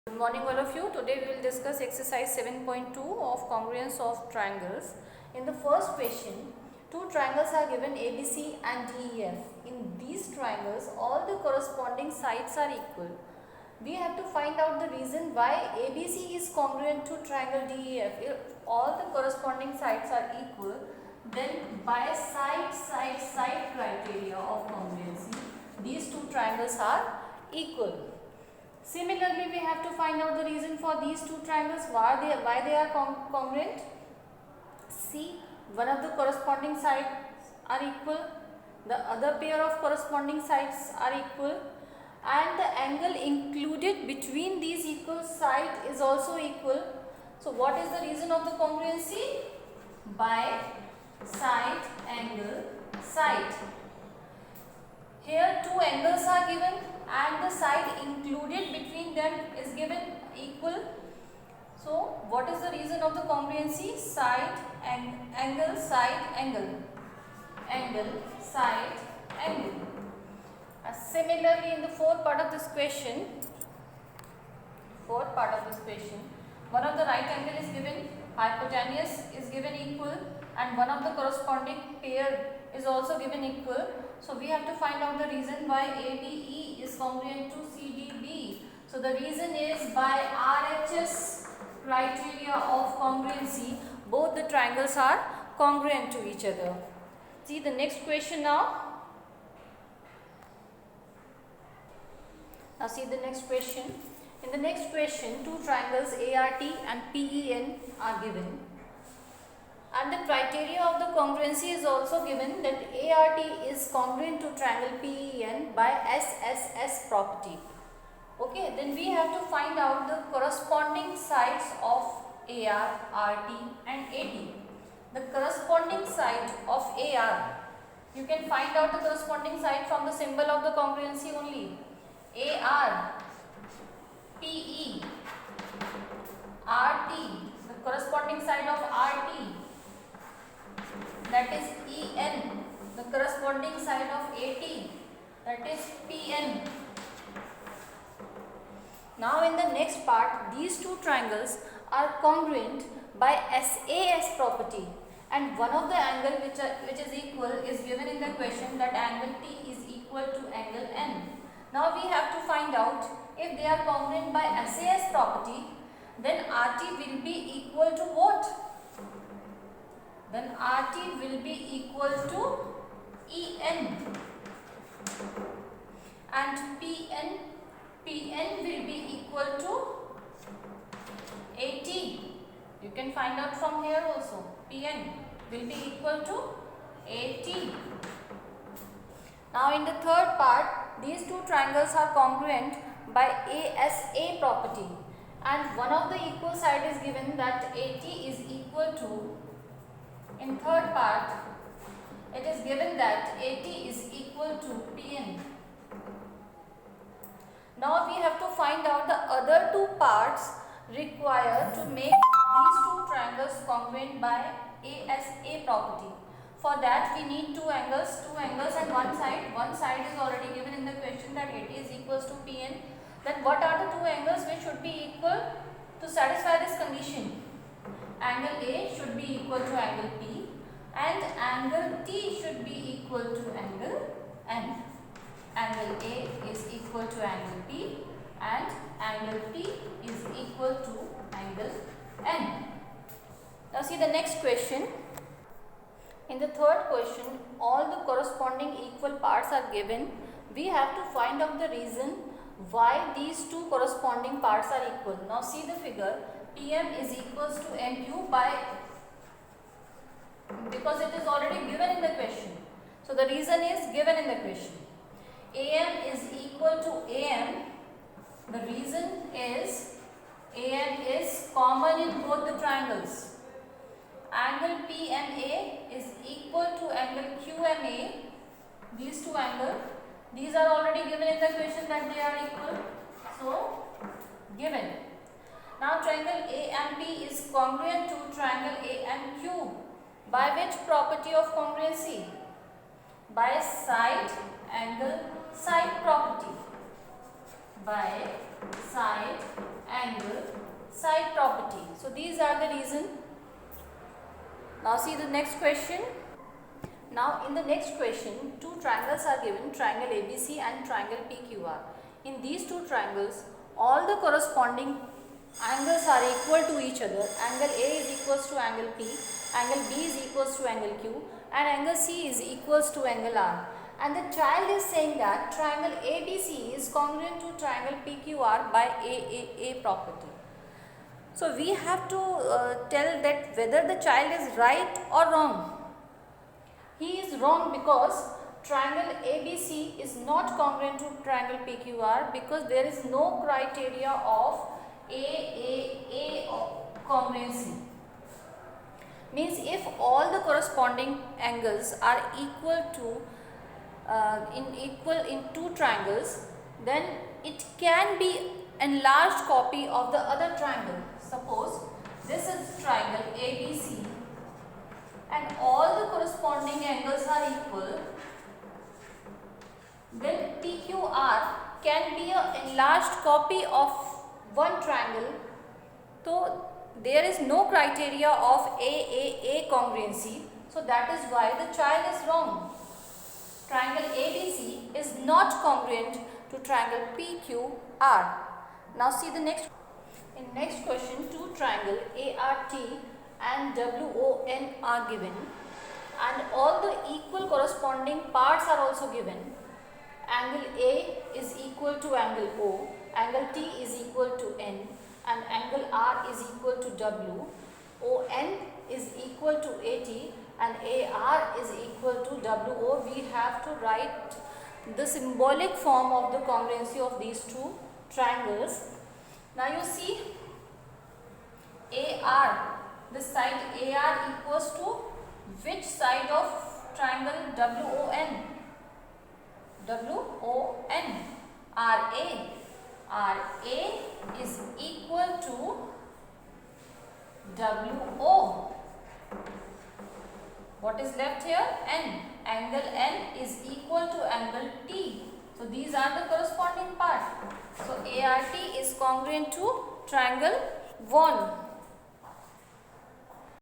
Good morning all of you. Today we will discuss exercise 7.2 of congruence of triangles. In the first question, two triangles are given ABC and DEF. In these triangles, all the corresponding sides are equal. We have to find out the reason why ABC is congruent to triangle DEF. If all the corresponding sides are equal, then by side criteria of congruency, these two triangles are equal. Similarly, we have to find out the reason for these two triangles, why they are congruent. See, one of the corresponding sides are equal, the other pair of corresponding sides are equal, and the angle included between these equal sides is also equal. So, what is the reason of the congruency? By side angle side. Here two angles are given and the side included between them is given equal. So, what is the reason of the congruency? Side angle side angle, angle side angle. Similarly, in the fourth part of this question, one of the right angle is given, hypotenuse is given equal, and one of the corresponding pair is also given equal. So, we have to find out the reason why ABE is congruent to CDB. So, the reason is by RHS criteria of congruency, both the triangles are congruent to each other. See the next question now. Now, see the next question. In the next question, two triangles ART and PEN are given. And the criteria of the congruency is also given, that ART is congruent to triangle PEN by SSS property. Okay, then we have to find out the corresponding sides of AR, RT and AT. The corresponding side of AR, you can find out the corresponding side from the symbol of the congruency only. AR, PE, RT, the corresponding side of RT, that is EN, the corresponding side of AT, that is PN. Now in the next part, these two triangles are congruent by SAS property, and one of the angle which is equal is given in the question, that angle T is equal to angle N. Now we have to find out if they are congruent by SAS property, then RT will be equal to what? Then RT will be equal to EN, and PN will be equal to AT. You can find out from here also. PN will be equal to AT. Now in the third part, these two triangles are congruent by ASA property, and one of the equal side is given, that AT is equal to, in third part it is given that AT is equal to PN. Now we have to find out the other two parts required to make these two triangles congruent by ASA property. For that we need two angles and one side. One side is already given in the question, that AT is equals to PN. Then what are the two angles which should be equal to satisfy this condition? Angle A should be equal to angle P, and angle T should be equal to angle N. Angle A is equal to angle P and angle T is equal to angle N. Now see the next question. In the third question, all the corresponding equal parts are given. We have to find out the reason why these two corresponding parts are equal. Now see the figure. PM is equals to MQ by, because it is already given in the question. So the reason is given in the question. AM is equal to AM. The reason is AM is common in both the triangles. Angle PMA is equal to angle QMA. These two angles, these are already given in the question, that they are equal. So given. Now triangle AMP is congruent to triangle AMQ. By which property of congruency? By side angle side property. By side angle side property. So these are the reason. Now see the next question. Now in the next question, two triangles are given, triangle ABC and triangle PQR. In these two triangles, all the corresponding angles are equal to each other. Angle A is equals to angle P, angle B is equals to angle Q, and angle C is equals to angle R. And the child is saying that triangle ABC is congruent to triangle PQR by AAA property. So we have to tell that whether the child is right or wrong. He is wrong because triangle ABC is not congruent to triangle PQR because there is no criteria of AAA congruency. Means if all the corresponding angles are equal to in two triangles, then it can be enlarged copy of the other triangle. Suppose this is triangle ABC and all the corresponding angles are equal, then PQR can be an enlarged copy of one triangle. So there is no criteria of AAA congruency. So that is why the child is wrong. Triangle ABC is not congruent to triangle PQR. Now see the next. In next question, two triangle ART and WON are given and all the equal corresponding parts are also given. Angle A is equal to angle O, angle T is equal to N, and angle R is equal to W, ON is equal to AT, and AR is equal to WO. We have to write the symbolic form of the congruency of these two triangles. Now you see AR, this side AR equals to which side of triangle WON? WON. RA. RA is equal to WO. What is left here? N. Angle N is equal to angle T. So these are the corresponding parts. So ART is congruent to triangle WON.